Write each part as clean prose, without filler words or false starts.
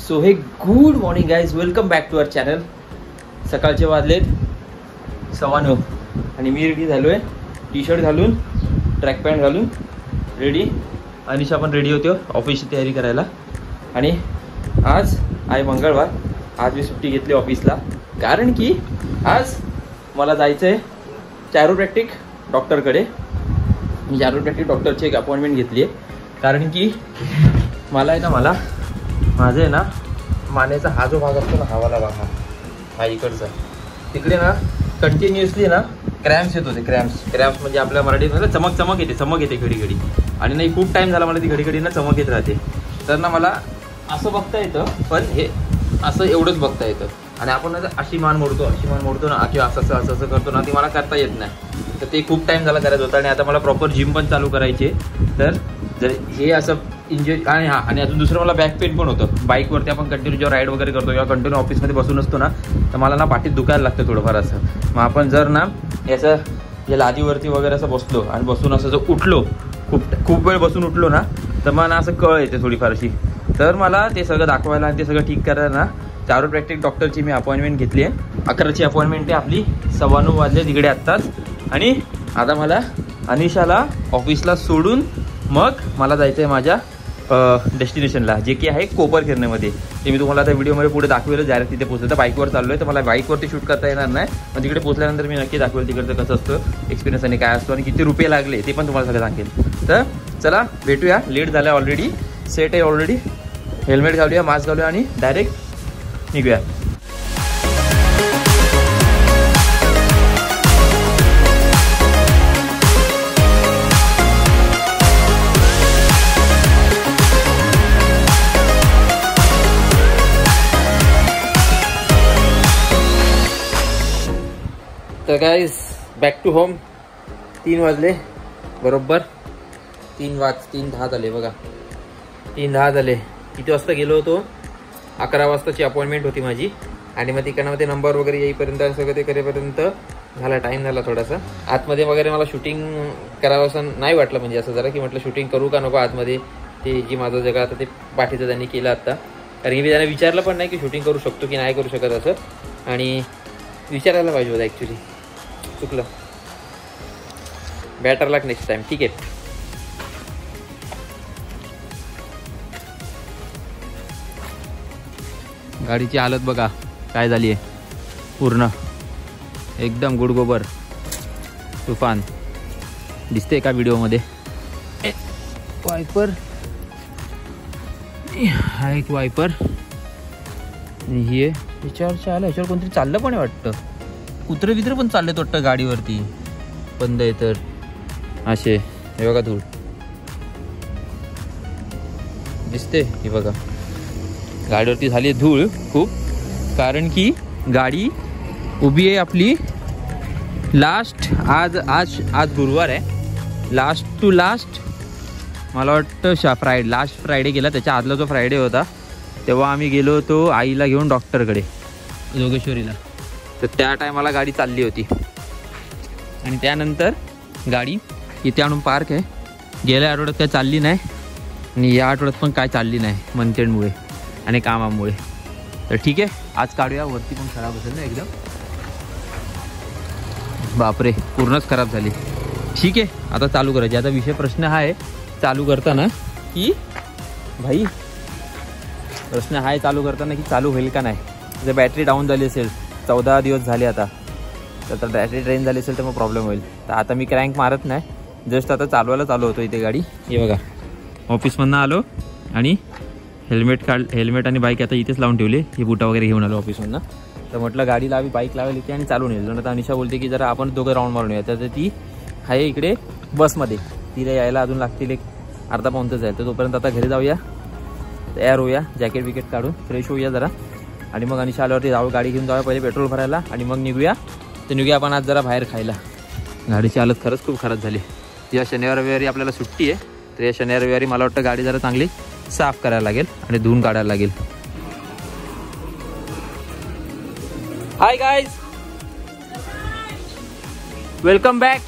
So hey good morning guys, welcome back to our channel. सकाळचे वाजलेत 9:15 आणि मी रेडी झालो आहे. टी शर्ट घालून, ट्रॅक पॅन्ट घालून रेडी. अनिशा पण रेडी होते ऑफिसची तयारी करायला. आणि आज आहे मंगळवार. आज मी सुट्टी घेतली ऑफिसला, कारण की आज मला जायचं आहे चायरोप्रॅक्टिक डॉक्टरकडे. मी चायरोप्रॅक्टिक डॉक्टरची एक अपॉइंटमेंट घेतली आहे, कारण की माझं आहे ना मानेचा हा जो भाग असतो ना, हवाला भाग हा इकडचा, तिकडे ना कंटिन्युअसली ना क्रॅम्प्स येत होते. क्रॅम्प्स म्हणजे आपल्या मराठीत चमक येते घडी घडी. आणि नाही खूप टाईम झाला मला ती घडी घडी ना चमक येत राहते. तर ना मला असं बघता येतं, पण हे असं एवढंच बघता येतं. आणि आपण अशी मान मोडतो ना, किंवा असं करतो ना, ती मला करता येत नाही. तर ते खूप टाईम झाला करायचं होतं. आणि आता मला प्रॉपर जिम पण चालू करायची. तर जर हे असं इंजॉय आणि अजून दुसरं मला बॅक पेन पण होतं. बाईकवरती आपण कंटिन्यू जेव्हा राईड वगैरे करतो किंवा कंटिन्यू ऑफिसमध्ये बसून असतो ना, तर मला ना पाठीत दुखायला लागतं थोडंफार असं. मग आपण जर ना याचं या लादीवरती वगैरे असं बसलो आणि बसून असं जर उठलो, खूप वेळ बसून उठलो ना, तर मला असं कळ येते थोडीफार अशी. तर मला ते सगळं दाखवायला आणि ते सगळं ठीक करायला ना चायरोप्रॅक्टिक डॉक्टरची मी अपॉइंटमेंट घेतली आहे. 11ची अपॉइंटमेंट आहे आपली. 9:15 वाजले तिकडे आत्ताच. आणि आता मला अनिशाला ऑफिसला सोडून मग मला जायचं आहे माझ्या डेस्टिनेशनला, जे की आहे कोपरखिरणेमध्ये. ते मी तुम्हाला आता व्हिडिओमध्ये पुढे दाखवेल. डायरेक्ट तिथे पोहोचलं. तर बाईकवर चाललो आहे, तर मला बाईकवरती शूट करता येणार नाही. पण तिकडे पोहोचल्यानंतर मी नक्की दाखवेल तिकडचं कसं असतं एक्सपिरियन्स आणि काय असतो आणि किती रुपये लागले ते पण तुम्हाला सगळं सांगेल. तर चला भेटूया. लेट झाला ऑलरेडी, सेट आहे ऑलरेडी. हेल्मेट घालूया, मास्क घालूया आणि डायरेक्ट निघूया. तर गाईज बॅक टू होम. 3 वाजले बरोबर. 3:10 झाले बघा. 3:10 झाले. किती वाजता गेलो होतो? 11 वाजताची अपॉइंटमेंट होती माझी. आणि मग तिकडनं नंबर वगैरे येईपर्यंत सगळं ते करेपर्यंत झाला, टाईम झाला थोडासा. आतमध्ये वगैरे मला शूटिंग करावं असं नाही वाटलं, म्हणजे असं जरा की म्हटलं शूटिंग करू का नको आतमध्ये. ते जी माझं जगा आता ते पाठीचं त्यांनी केलं आत्ता. कारण की मी त्यांना विचारलं पण नाही की शूटिंग करू शकतो की नाही करू शकत असं. आणि विचारायला पाहिजे होतं ॲक्च्युली. चुकलं. बेटर लक नेक्स्ट टाइम. ठीक आहे. गाडीची हालत बघा काय झाली आहे. पूर्ण एकदम गुडगोबर तुफान दिसते का व्हिडिओमध्ये. वायपर, हा एक वायपर. ही आहे ह्याच्यावरच्या आलं. ह्याच्यावर कोणतरी चाललं पण आहे वाटतं. कुत्रे बित्रे पण चाललेत वाटतं गाडीवरती. बंद आहे तर असे. हे बघा धूळ दिसते. हे बघा गाडीवरती झाली धूळ खूप, कारण की गाडी उभी आहे आपली. लास्ट आज गुरुवार आहे. लास्ट टू लास्ट मला वाटतं लास्ट फ्रायडे गेला. त्याच्या आदला जो फ्रायडे होता तेव्हा आम्ही गेलो होतो आईला घेऊन डॉक्टरकडे जोगेश्वरीला. तर त्या टायमाला गाडी चालली होती. आणि त्यानंतर गाडी इथे आणून पार्क आहे. गेल्या आठवड्यात काय चालली नाही आणि या आठवड्यात पण काय चालली नाही मंथएंडमुळे आणि कामामुळे. तर ठीक आहे, आज काढूया. वरती पण खराब असेल ना एकदम. बापरे, पूर्णच खराब झाली. ठीक आहे, आता चालू करायची. आता विषय प्रश्न हा आहे चालू करताना की भाई प्रश्न हा आहे चालू करताना की चालू होईल का नाही. जर बॅटरी डाऊन झाली असेल, 14 दिवस झाले आता, तर बॅटरी ड्रेन झाली असेल तर मग प्रॉब्लेम होईल. तर आता मी क्रँक मारत नाही, जस्ट आता चालवायला चालू होतो इथे गाडी. हे बघा ऑफिसमधनं आलो आणि हेल्मेट आणि बाईक आता इथेच लावून ठेवली. ही बुटा वगैरे घेऊन आलो ऑफिसमधनं. तर म्हटलं गाडी लावी, बाईक लावेल इथे आणि चालून येईल. आता अनिशा बोलते की जरा आपण दोघं राऊंड मारून येऊ. तर ती आहे इकडे बसमध्ये. तिला यायला अजून लागतील एक अर्धा पाऊण तास जाईल. तर तोपर्यंत आता घरी जाऊया, तयार होऊया, जॅकेट विकेट काढून फ्रेश होऊया जरा. आणि मग अनिशा आल्यावरती जाऊ, गाडी घेऊन जाऊया पहिले पेट्रोल भरायला आणि मग निघूया. तर निघूया आपण आज जरा बाहेर खायला. गाडीची हालत खरंच खूप खराब झाली. या शनिवार रविवारी आपल्याला सुट्टी आहे. तर या शनिवार रविवारी मला वाटतं गाडी जरा चांगली साफ करायला लागेल आणि धुवून काढायला लागेल. Hi guys, welcome back.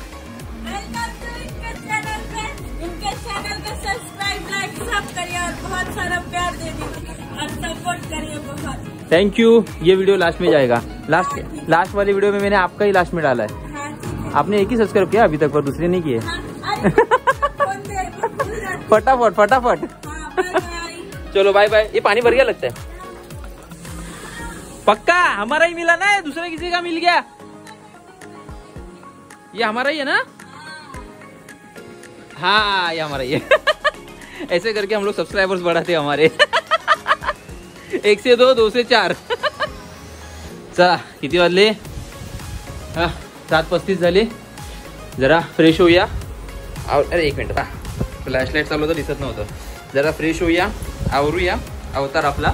इनके चैनल को सब्सक्राइब, लाइक सब करिए और बहुत सारा प्यार दे दीजिए और सपोर्ट थैंक यू। ये वीडियो लास्ट में जाएगा, लास्ट वाली वीडियो में मैंने आपका ही लास्ट में डाला है। आपने एक ही सब्सक्राइब किया अभी तक, पर दूसरे नहीं किए। फटाफट फटाफट। चलो बाय बाय। ये पानी भर गया लगता है। पक्का हमारा ही मिला ना, दूसरे किसी का मिल गया? ये हमारा ही है ना? हाँ ये हमारा ही है। ऐसे करके हम लोग सब्सक्राइबर्स बढ़ाते हैं हमारे। 1 से 2, 2 से 4। चला किती वाजले? 7:35 झाले। जरा फ्रेश होऊया। अरे 1 मिनिट, फ्लॅशलाईट चालू होतं दिसत नव्हतं। जरा फ्रेश होऊया, आवरूया अवतार आपला,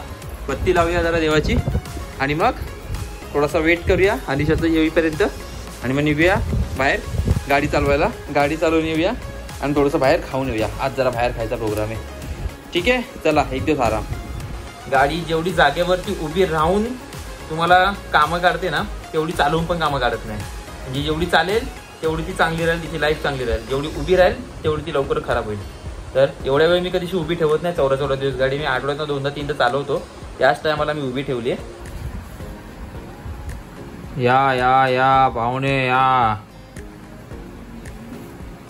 बत्ती लावूया जरा देवाची, आणि मग थोडासा वेट करूया अलिशाचं येईपर्यंत, आणि मग निघूया बाहेर गाडी चालवायला। गाडी चालवून येऊया आणि थोडंसं बाहेर खाऊन येऊया। आज जरा बाहेर खायचा प्रोग्राम आहे, ठीक आहे? चला एक दिवस आराम। गाडी जेवढी जागेवरती उभी राहून तुम्हाला कामं काढते ना, तेवढी चालवून पण कामं काढत नाही। म्हणजे जेवढी चालेल तेवढी ती चांगली राहील, तिची लाईफ चांगली राहील। जेवढी उभी राहील तेवढी ती लवकर खराब होईल। तर एवढ्या वेळ मी कधीशी उभी ठेवत नाही। 14 दिवस गाडी मी आठवड्यातनं 2-3 चालवतो, त्याच टायमाला मी उभी ठेवली आहे। या पाहुणे या,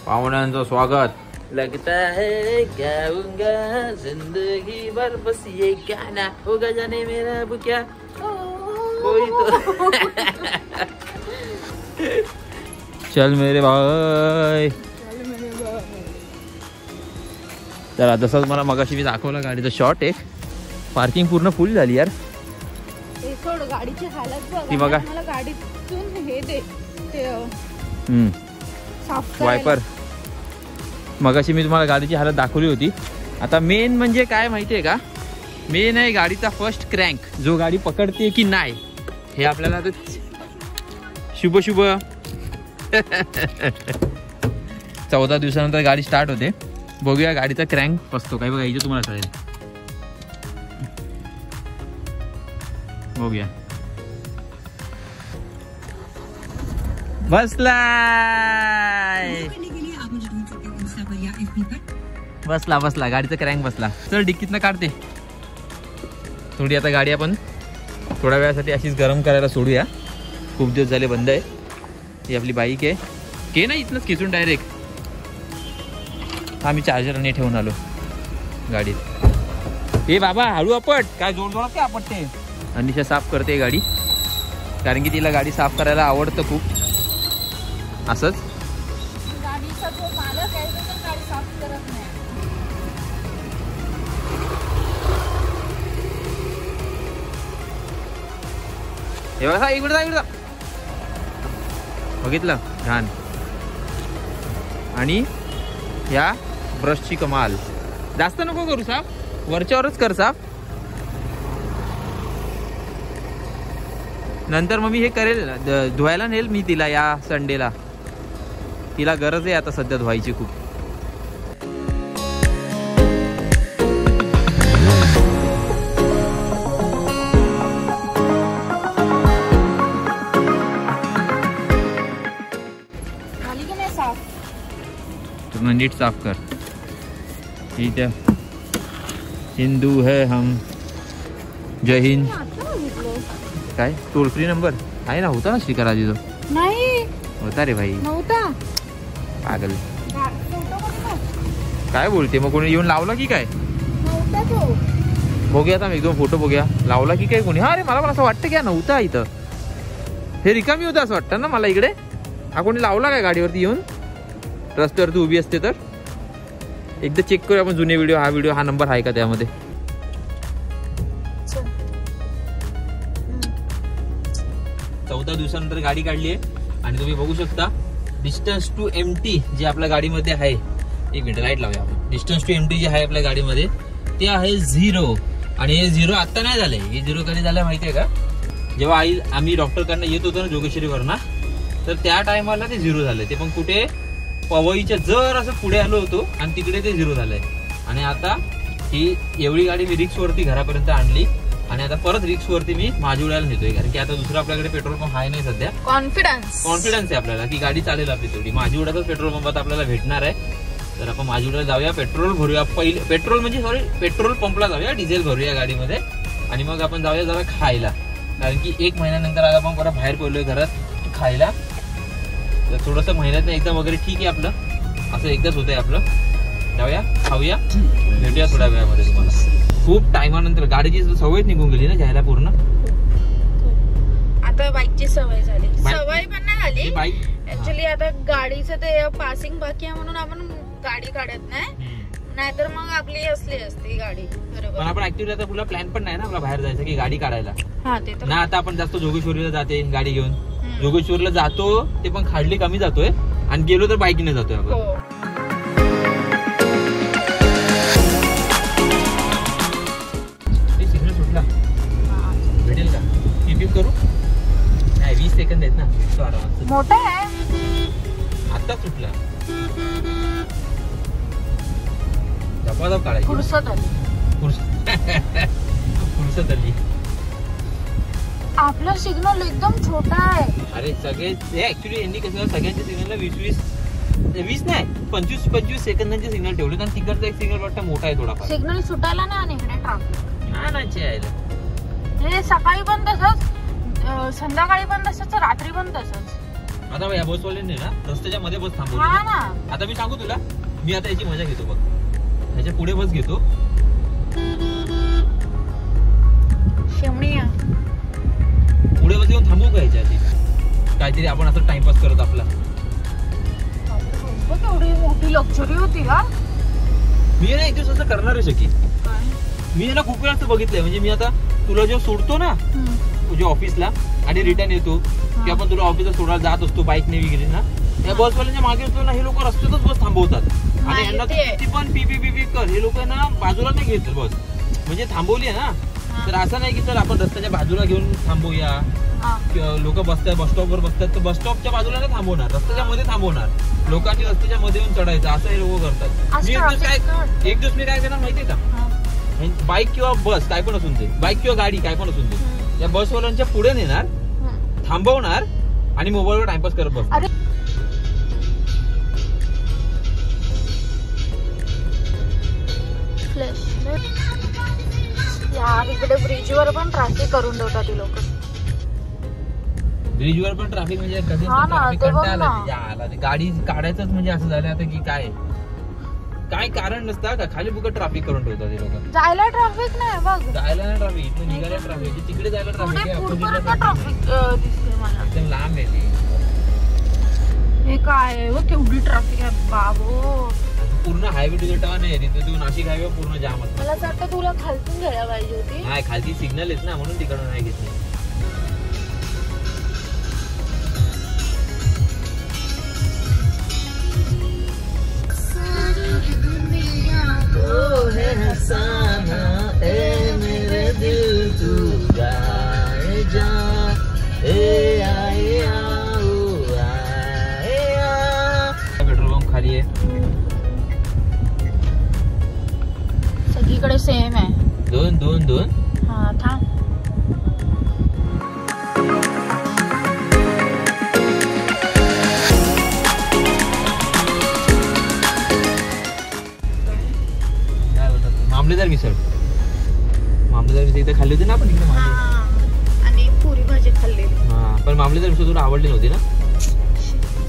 पाहुण्यांचं स्वागत। लगता है गाऊंगा जिंदगी भर बस ये गाना, होगा जाने मेरा अब क्या कोई तो। चल मेरे भाई, चला जसं मला मगाशी मी दाखवला गाडीचा शॉट, एक पार्किंग पूर्ण फुल झाली यार। गाडीची हालत बघ, ती बघा। मला गाडीतून हे दे ते साफ वायपर। मगाशी मी तुम्हाला गाडीची हालत दाखवली होती। आता मेन म्हणजे काय माहितीये का, मेन आहे गाडीचा फर्स्ट क्रँक, जो गाडी पकडते की नाही हे आपल्याला आता शुभ 14 दिवसानंतर गाडी स्टार्ट होते। बघूया गाडीचा क्रँक बसतो काय बघा, इथे तुम्हाला कळेल। बघूया बसला गाडीचा क्रँक बसला। चल डिक्कीतनं काढते थोडी। आता गाडी आपण थोड्या वेळासाठी अशीच गरम करायला सोडूया, खूप दिवस झाले बंद आहे। ही आपली बाईक आहे, के ना इथनंच खिचून डायरेक्ट। आम्ही चार्जर नाही ठेवून आलो गाडीत। हे बाबा हळू आपट, काय जोर जोरात काय आपटते? अनिशा साफ करते गाडी, कारण की तिला गाडी साफ करायला आवडतं खूप। असंच गाडीचा जो मालक आहे तो गाडी साफ करत नाही। हे बघा इकडं बघितलं घाण। आणि या ब्रशची कमाल, जास्त नको करू साफ, वरच्यावरच कर साफ। नंतर मग मी हे करेल, धुवायला नेल मी तिला या संडेला। तिला गरज आहे आता सध्या धुवायची खूप। झाली की नाही साफ? तुम नीट साफ कर। ठीक है, हिंदू है हम। जय हिंद। काय टोल फ्री नंबर आहे ना? होता ना स्टिकर आधी? तो नाही होता रे भाई, नव्हता। पागल काय बोलते मग? कोणी येऊन लावला की काय? नव्हता तो। बघूया आता, 1-2 फोटो बघूया, लावला की काय कोणी? हा रे मला पण असं वाटतं की नव्हता इथं, हे रिकामी होतं असं वाटतं ना मला इकडे। हा कोणी लावला काय गाडीवरती येऊन? रस्त्यावरती उभी असते तर एकदा चेक करूया आपण जुने व्हिडिओ। हा व्हिडिओ, हा नंबर आहे का त्यामध्ये? 14 दिवसानंतर गाडी काढली आहे आणि तुम्ही बघू शकता डिस्टन्स टू एमटी जे आपल्या गाडीमध्ये आहे। 1 मिनिट लाईट लावूया आपण। डिस्टन्स टू एमटी जे आहे आपल्या गाडीमध्ये ते आहे 0, आणि हे 0 आता नाही झालंय। हे 0 कधी झालंय माहितीये का? जेव्हा आम्ही डॉक्टरकडनं येत होतो ना जोगेश्वरीवरना, तर त्या टायमाला ते 0 झालंय। ते पण कुठे? पवईच्या जर असं पुढे आलो होतो आणि तिकडे ते 0 झालंय। आणि आता ही एवढी गाडी मी रिक्सवरती घरापर्यंत आणली, आणि आता परत रिक्सवरती मी माझीवड्याला नेतोय, कारण की आता दुसरं आपल्याकडे पेट्रोल पंप आहे नाही सध्या। कॉन्फिडन्स आहे आपल्याला की गाडी चालेल आपली तेवढी। माझीवड्यातच पेट्रोल पंप आता आपल्याला भेटणार आहे, तर आपण माझीवड्याला जाऊया, पेट्रोल भरूया। पहिले पेट्रोल म्हणजे पेट्रोल पंपला जाऊया, डिझेल भरूया गाडीमध्ये, आणि मग आपण जाऊया जरा खायला, कारण की 1 महिन्यानंतर आज आपण परत बाहेर पडलोय घरात खायला. तर थोडंसं महिन्यात एकदा वगैरे ठीक आहे आपलं, असं एकदाच होतंय आपलं. जाऊया खाऊया, भेटूया थोड्या वेळामध्ये तुम्हाला. खूप टायमानंतर गाडीची सवय निघून गेली ना जायला पूर्ण. आता बाईकची सवय झाली, सवय पण नाही झाली बाईक ऍक्च्युली. आता गाडीचं ते पासिंग बाकी आहे म्हणून आपण गाडी काढत नाही, नाहीतर मग आपली असली असते गाडी. बरोबर. पण आपण ऍक्च्युअली आता पुढला प्लॅन पण नाही ना आपला बाहेर जायचं की गाडी काढायला. हा ते तर ना आता आपण जास्त जोगेश्वरीला जाते गाडी घेऊन. जोगेश्वरीला जातो ते पण खाडली कमी जातोय, आणि गेलो तर बाईकने जातोय आपण. हो. सिग्नल सुटला, भेटेल का? पिप करू? नाही 20 सेकंद आहेत ना, आरामात. मोठा आहे आता सुटला. झपाझप काढायची. फुरसत आली. फुरसत आली. आपला सिग्नल एकदम छोटा आहे. अरे सगळे ऍक्च्युली यांनी कसं सगळ्यांच्या सिग्नलला 20 नाही 25 सेकंदांचे सिग्नल ठेवले, आणि तिकडचा एक सिग्नल वाटतं मोठा आहे थोडाफार. सिग्नल सुटायला नाही, आणि इकडे ट्रॅफिक. हा ना यायला. हे सकाळी पण तसंच, संध्याकाळी पण तसंच, रात्री पण तसंच. आता या बसवाल्यांनी ना रस्त्याच्या मध्ये बस हा थांबवली. ना. आता मी सांगू तुला, मी आता याची मजा घेतो बघ. ह्याच्या पुढे बस घेतो. शेमणी पुढे बस येऊन थांबू का ह्याच्या आधी? काहीतरी आपण असं टाइमपास करत आपला. एवढी मोठी लक्झरी होती का? मी ना एक दिवस असं करणार आहे शकी. मी ना खूप वेळा असं बघितलंय, म्हणजे मी आता तुला जेव्हा सोडतो ना तुझ्या ऑफिसला आणि रिटर्न येतो, की आपण तुला ऑफिसला सोडायला जात असतो बाईकने वगैरे ना, या बसवाल्यांच्या मागे असतो ना, हे लोक रस्त्यातच बस थांबवतात. आणि यांना किती पण पी कर, हे लोक ना बाजूला नाही घेत बस. म्हणजे थांबवली आहे ना, तर असं नाही की तर आपण रस्त्याच्या बाजूला घेऊन थांबूया. लोक बसतात बस स्टॉपवर बसतात, तर बस स्टॉपच्या बाजूला नाही थांबवणार, रस्त्याच्या मध्ये थांबवणार. लोकांनी रस्त्याच्या मध्ये येऊन चढायचं, असं हे लोक करतात. एक दिवस मी काय करणार माहितीये का, बाईक किंवा बस काय पण असून दे, बाईक किंवा गाडी काय पण असून दे, त्या बसवाल्यांच्या पुढे नेणार, थांबवणार आणि मोबाईलवर टाइमपास करत बस. यार इकडे ब्रिजवर पण ट्रॅफिक करून ठेवतात ती लोक. ब्रिजवर पण ट्रॅफिक म्हणजे कधी गाडी काढायचंच म्हणजे असं झालं आता की काय कारण नसतं का, खाली फुकट ट्रॅफिक करून ठेवतात ते लोक. जायला ट्रॅफिक नाही बघ, जायला नाही ट्रॅफिक, इथून निघायला ट्रॅफिक, तिकडे जायला ट्रॅफिक आहे, ट्रॅफिक दिसते मला. एकदम लांब आहे ती. हे काय आहे, केवढी ट्रॅफिक आहे बाबो. पूर्ण हायवे टू द टर्न आहे, तिथे तू नाशिक हायवे पूर्ण जाम असतो. मला असं वाटतं तुला खालतून घ्यायला पाहिजे होती. नाही खालती सिग्नल आहेत ना, म्हणून तिकडून नाही घेतली. पेट्रोल पंप खाली आहे, सगळीकडे सेम आहे. दोन हा थांब. मामलेदार मिसळ इथे खाल्ली होती ना आपण इकडे. आणि पुरी भाजी खाल्लेली. हा पण मामलेदार मिसळ तुला आवडली नव्हती ना?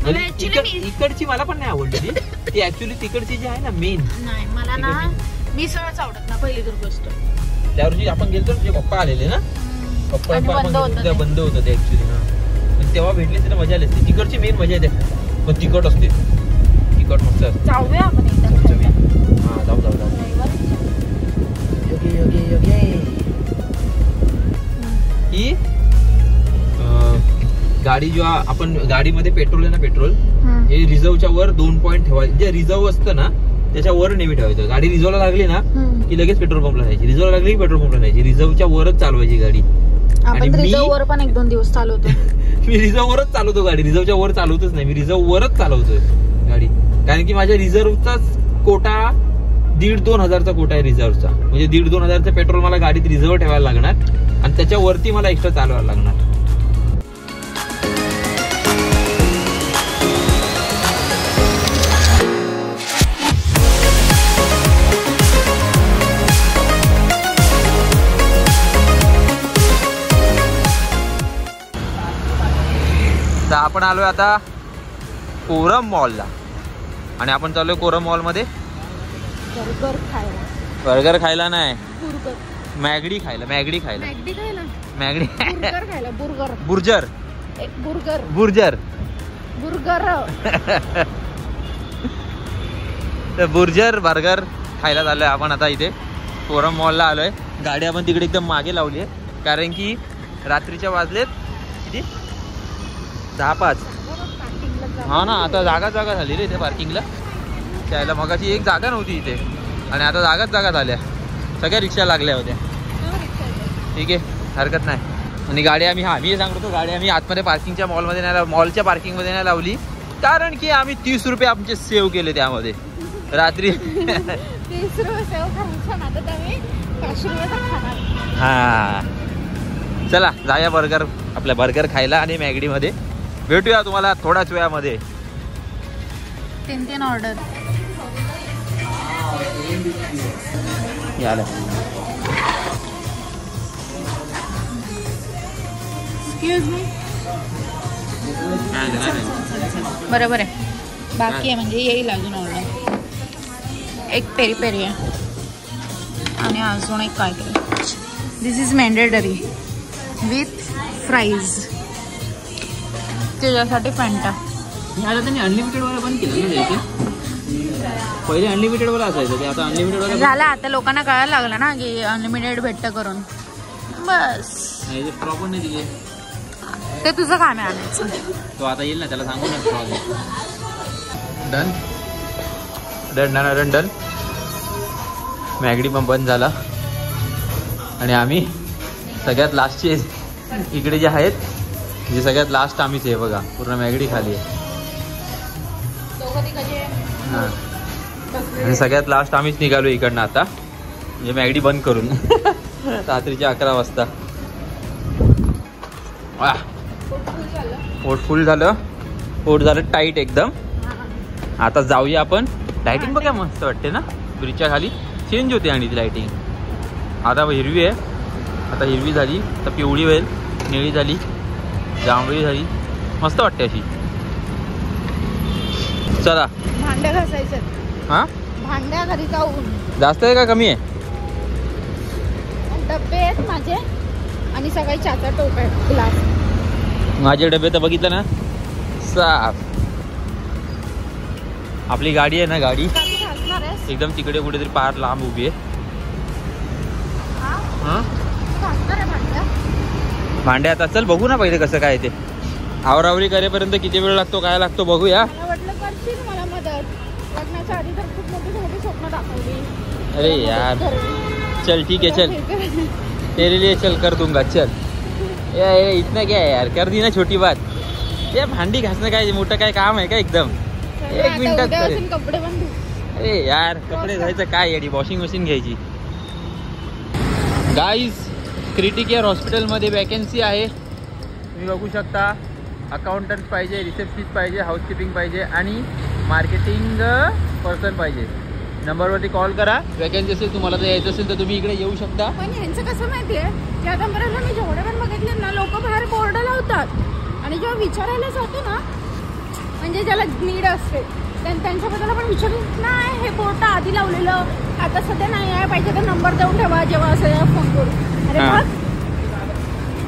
Actually इकडची मला पण नाही आवडली ती ऍक्च्युली तिकडची जी आहे ना मेन. नाही मला ना मिसळच आवडत ना पहिली तर गोष्ट. त्या वर्षी आपण गेलो तुझे पप्पा आलेले ना, पप्पा बंद होतं ते ऍक्च्युली ना, पण तेव्हा भेटले तर मजा आली असते. तिकडची मेन मजा येते, पण तिखट असते, तिखट मस्त असते. जाऊया आपण एकदा. हा जाऊ ही गाडी जेव्हा आपण गाडीमध्ये पेट्रोल आहे ना, पेट्रोल हे रिझर्वच्या वर 2 पॉईंट ठेवायचे. जे रिझर्व असतं ना त्याच्या वर नेहमी ठेवायचं. गाडी रिझर्वला लागली ना की लगेच पेट्रोल पंपला जायची, रिझर्व लागली की पेट्रोल पंपला जायची. रिझर्वच्या वरच चालवायची गाडी. आणि रिझर्व वर पण 1-2 दिवस चालवतो. मी रिझर्व वरच चालवतो गाडी, रिझर्वच्या वर चालवतच नाही. मी रिझर्व वरच चालवतोय गाडी, कारण की माझ्या रिझर्वचाच कोटा 1,500-2 हजारचा कोटा आहे रिझर्वचा. म्हणजे 1,500-2 हजारचं पेट्रोल मला गाडीत रिझर्व ठेवायला लागणार, आणि त्याच्यावरती मला एक्स्ट्रा चालवायला लागणार. तर आपण आलोय आता कोरम मॉलला आणि आपण चाललोय कोरम मॉलमध्ये बर्गर खायला. बर्गर खायला नाही, बुर्गर मॅगडी खायला. मॅगडी खायला मॅगडी खायला मॅगडी बुर्गर खायला. बुर्गर बुर्जर एक बुर्गर बुर्जर बुर्गर तर बुर्जर बर्गर खायला चाललोय आपण आता इथे कोरम मॉलला आलोय. गाडी आपण तिकडे एकदम मागे लावली आहे कारण की रात्रीच्या वाजलेत किती 10-5. हा ना, आता जागा झाली रे इथे पार्किंगला. त्याला मगाची एक जागा नव्हती इथे आणि आता जागा झाल्या. सगळ्या रिक्षा लागल्या होत्या. ठीक आहे, हरकत नाही. आणि गाडी आम्ही मी सांगतो गाडी आम्ही आतमध्ये पार्किंगच्या मॉलमध्ये नाही, मॉलच्या पार्किंगमध्ये नाही लावली कारण की आम्ही 30 रुपये आमचे सेव्ह केले त्यामध्ये रात्री. 30 रुपये सेव्ह करायचं ना, तर आम्ही 500 रुपये खाणार. हा, चला जाऊया आपल्या बर्गर खायला आणि मॅगडीमध्ये भेटूया तुम्हाला थोड्याच वेळामध्ये. 3 ऑर्डर याला. Excuse me. बरोबर आहे, बाकी आहे म्हणजे येईल अजून ऑर्डर. एक पेरी पेरी आहे आणि अजून एक काय तरी. दिस इज मॅन्डेटरी विथ फ्राईज. त्याच्यासाठी फॅन्टा. आता त्यांनी अनलिमिटेड वाला बंद केलं ना इथे. पहिले अनलिमिटेड वाला असायचं ते, आता अनलिमिटेड वाला झालं. आता लोकांना कळायला लागलं ना की अनलिमिटेड भेटतं करून. बस प्रॉपर नाही दिले. ते तुझं काम आहे आणायचं. तो आता येईल ना, त्याला सांगू ना. Done done done done done. मॅगडी पण बंद झाला आणि आम्ही सगळ्यात लास्टचे इकडे जे आहेत जे सगळ्यात लास्ट आम्हीच आहे बघा. पूर्ण मॅगडी खाली आहे. हां, आणि सगळ्यात लास्ट आम्हीच निघालो इकडनं आता, म्हणजे मॅगडी बंद करून. रात्रीच्या 11 वाजता. पोट फुल झालं, पोट झालं टाईट एकदम. आता जाऊया आपण. लाइटिंग बघा मस्त वाटते ना ब्रिजच्या खाली. चेंज होते आणि ती लाइटिंग. आता हिरवी आहे, आता हिरवी झाली तर पिवळी होईल, निळी झाली, जांभळी झाली, मस्त वाटते अशी. चला भांड्या घासायचं. हा, भांड्या घरी जाऊन. जास्त आहे का कमी आहे? डब्बे आहेत माझे आणि सगळे चाचा टोप आहेत, ग्लास. माझे डबे तर बघितलं ना साफ. आपली गाडी आहे ना, गाडी एकदम तिकडे कुठेतरी पार लांब उभी आहे. भांडे आता चल बघू ना पहिले कसं काय ते. आवरावरी करेपर्यंत किती वेळ लागतो काय लागतो बघूया. मला मदत. लग्नाच्या आधी तर खूप मोठी स्वप्न दाखवली. अरे यार चल ठीक है चल, तेरे लिए चल कर दूंगा चल. ये इतना क्या है यार, कर दी ना छोटी बात. ये भांडी घासणं काय मोठं काय काम आहे का एकदम 1 मिनिटात करेल. कपडे पण धु. अरे यार कपडे धुवायचं काय याडी, वॉशिंग मशीन घ्यायची. गाईज क्रिटी केअर हॉस्पिटलमध्ये वॅकन्सी आहे, तुम्ही बघू शकता. अकाउंटंट पाहिजे, रिसेप्शनिस्ट पाहिजे, हाऊसकीपिंग पाहिजे आणि मार्केटिंग पर्सन पाहिजे. नंबरवरती कॉल करा. वॅकन्सी असेल तुम्हाला जर यायचं असेल तर तुम्ही इकडे येऊ शकता. पण यांचं कसं माहितीये की आतापर्यंत मी जेवढे पण बघितले ना, लोक बाहेर बोर्ड लावतात आणि जेव्हा विचारायला जातो ना, म्हणजे ज्याला नीड असते त्यांच्याबद्दल आपण विचारू नाही, हे बोर्ड आधी लावलेलं आता सध्या नाही आहे, पाहिजे तर नंबर देऊन ठेवा जेव्हा असेल फोन करू. अरे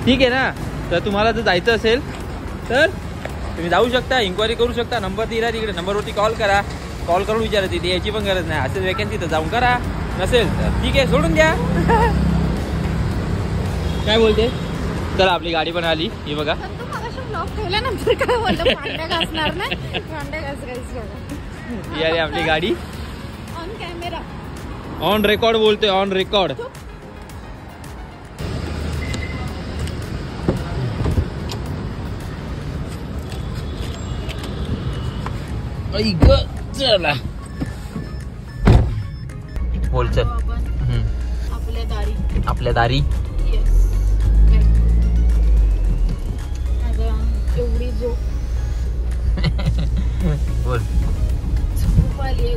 ठीक आहे ना. तर तुम्हाला जर जायचं असेल तर तुम्ही जाऊ शकता, इन्क्वायरी करू शकता. नंबर दिला तिकडे, नंबरवरती कॉल करा. कॉल करून विचारा, तिथे यायची पण गरज नाही. असेल वॅकन्सी तर जाऊन करा, नसेल तर ठीक आहे सोडून द्या. काय बोलते. चला आपली गाडी पण आली ही बघा. ठेवल्यानंतर काय बोलतो, भांड्या घासणार नाही, भांड्या घासायचं. ही आली आपली गाडी. ऑन कॅमेरा, ऑन रेकॉर्ड बोलते, ऑन रेकॉर्ड. चला बोल चल. आपल्या दारी, आपल्या दारी. एवढी झोप बोल. झोप आली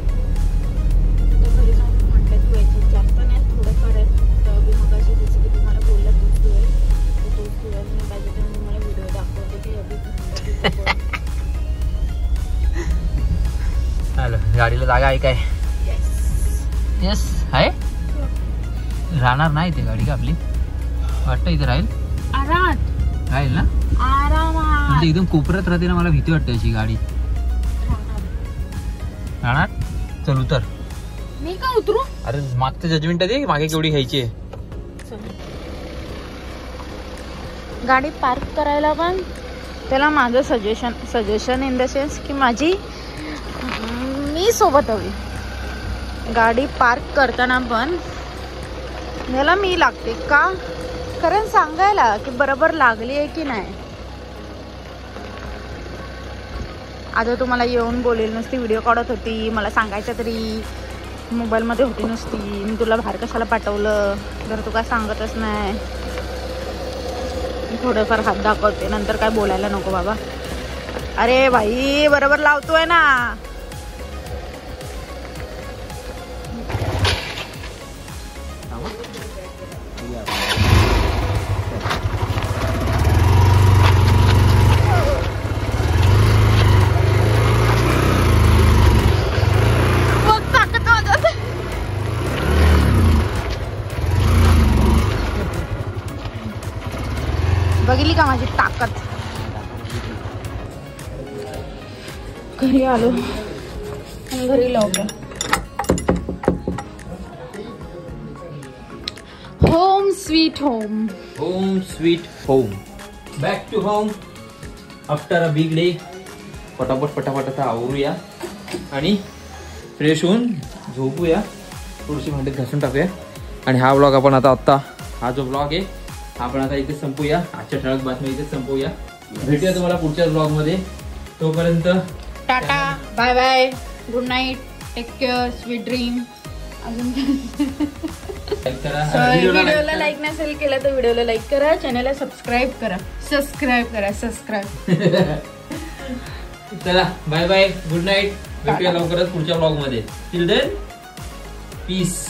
घरी जाऊन भांड्यात धुवायचं. जास्त नाही, थोडंफार आहे. तर मग अशी जसं की तुम्हाला बोललं तोच धुवेल, तर तोच धुवेल. मी पाहिजे तर तुम्हाला व्हिडिओ दाखवते की अभि गाडीला जागा आहे काय? येस आहे. राहणार नाही ते गाडी का आपली? वाटतं इथे राहील. आरामात राहील ना? आरामात. म्हणजे एकदम कोपऱ्यात राहते ना, मला भीती वाटते अशी गाडी. राहणार. चल उतर. मी का उतरू? अरे मागचं जजमेंट दे, मागे केवढी घ्यायची आहे. गाडी पार्क करायला पण त्याला माझं सजेशन इन द सेन्स की मी सोबत हवी. गाडी पार्क करताना पण याला मी लागते का? कारण सांगायला की बरोबर लागली आहे की नाही. आता तुम्हाला येऊन बोलेल नुसती, व्हिडिओ काढत होती, मला सांगायचं तरी मोबाईलमध्ये होती नुसती, मी तुला बाहेर कशाला पाठवलं जर तू काय सांगतच नाही. थोडंफार हात दाखवते, नंतर काय बोलायला नको बाबा. अरे भाई बरोबर लावतोय ना. बघितली का माझी ताकद? घरी आलो आणि घरी लावलं. Home sweet home. Home sweet home. Back to home after a big day. पटापट आता आवरूया आणि फ्रेश होऊन झोपूया. थोडीशी भांडी घासून टाकूया आणि हा व्लॉग आपण हा जो व्लॉग आहे आपण आता इथे संपूया. आजच्या ठळक बातम्या इथे संपूया. भेटूया तुम्हाला पुढच्या व्लॉग मध्ये. तोपर्यंत tata, bye bye, good night, take care, sweet dream. अजून व्हिडिओला लाईक नसेल केलं तर व्हिडिओला लाईक करा, चॅनलला सबस्क्राईब करा. चला बाय बाय, गुड नाईट. भेटूया लवकरच पुढच्या व्लॉग मध्ये. Till then piece.